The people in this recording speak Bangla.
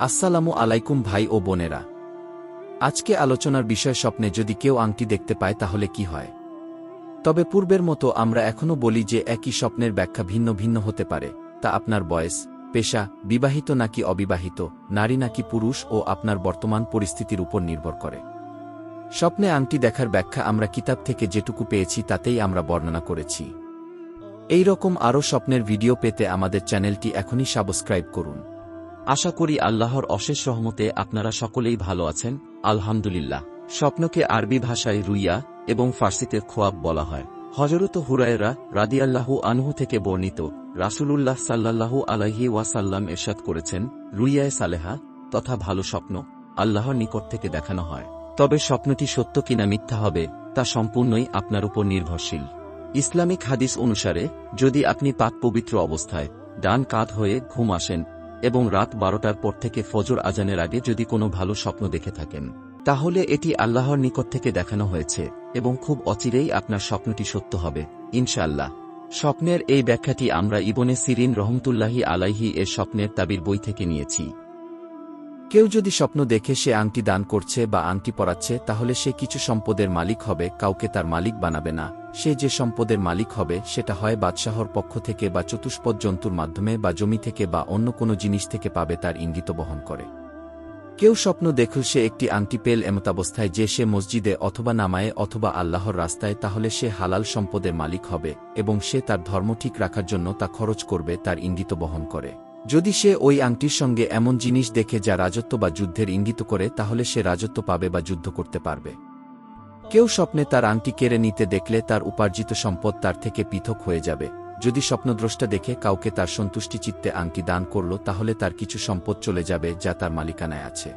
আসসালামু আলাইকুম ভাই ও বোনেরা। আজকে আলোচনার বিষয় স্বপ্নে যদি কেউ আংটি দেখতে পায় তাহলে কি হয়। তবে পূর্বের মতো আমরা এখনও বলি যে একই স্বপ্নের ব্যাখ্যা ভিন্ন ভিন্ন হতে পারে, তা আপনার বয়স, পেশা, বিবাহিত নাকি অবিবাহিত, নারী নাকি পুরুষ ও আপনার বর্তমান পরিস্থিতির উপর নির্ভর করে। স্বপ্নে আংটি দেখার ব্যাখ্যা আমরা কিতাব থেকে যেটুকু পেয়েছি তাতেই আমরা বর্ণনা করেছি। এই রকম আরও স্বপ্নের ভিডিও পেতে আমাদের চ্যানেলটি এখনই সাবস্ক্রাইব করুন। আশা করি আল্লাহর অশেষ রহমতে আপনারা সকলেই ভালো আছেন, আলহামদুলিল্লাহ। স্বপ্নকে আরবি ভাষায় রুইয়া এবং ফার্সিতে খোয়াব বলা হয়। হযরত হুরায়রা রাদিয়াল্লাহু আনহু থেকে বর্ণিত, রাসূলুল্লাহ সাল্লাল্লাহু আলাইহি ওয়াসাল্লাম ইরশাদ করেছেন, রুইয়ায়ে সালেহা তথা ভালো স্বপ্ন আল্লাহর নিকট থেকে দেখানো হয়। তবে স্বপ্নটি সত্য কিনা মিথ্যা হবে তা সম্পূর্ণই আপনার উপর নির্ভরশীল। ইসলামিক হাদিস অনুসারে যদি আপনি পাক পবিত্র অবস্থায় ডান কাঁধ হয়ে ঘুম আসেন এবং রাত 12টার পর থেকে ফজর আজানের আগে যদি কোনো ভালো স্বপ্ন দেখে থাকেন, তাহলে এটি আল্লাহর নিকট থেকে দেখানো হয়েছে এবং খুব অচিরেই আপনার স্বপ্নটি সত্য হবে ইনশাআল্লাহ। স্বপ্নের এই ব্যাখ্যাটি আমরা ইবনে সিরিন রহমতুল্লাহি আলাইহি এর স্বপ্নের তাবির বই থেকে নিয়েছি। কেউ যদি স্বপ্ন দেখে সে আংটি দান করছে বা আংটি পরাচ্ছে তাহলে সে কিছু সম্পদের মালিক হবে, কাউকে তার মালিক বানাবে না। সে যে সম্পদের মালিক হবে সেটা হয় বাদশাহর পক্ষ থেকে বা চতুষ্পদ জন্তুর মাধ্যমে বা জমি থেকে বা অন্য কোনো জিনিস থেকে পাবে, তার ইঙ্গিত বহন করে। কেউ স্বপ্ন দেখল সে একটি আংটি পেল এমতাবস্থায় যে সে মসজিদে অথবা নামায়ে অথবা আল্লাহর রাস্তায়, তাহলে সে হালাল সম্পদের মালিক হবে এবং সে তার ধর্ম ঠিক রাখার জন্য তা খরচ করবে, তার ইঙ্গিত বহন করে। যদি সে ওই আংটির সঙ্গে এমন জিনিস দেখে যা রাজত্ব বা যুদ্ধের ইঙ্গিত করে তাহলে সে রাজত্ব পাবে বা যুদ্ধ করতে পারবে। কেউ স্বপ্নে তার আংটি কেড়ে নিতে দেখলে তার উপার্জিত সম্পদ তার থেকে পৃথক হয়ে যাবে। যদি স্বপ্নদ্রষ্টা দেখে কাউকে তার সন্তুষ্টি চিত্তে আংটি দান করল তাহলে তার কিছু সম্পদ চলে যাবে যা তার মালিকানায় আছে।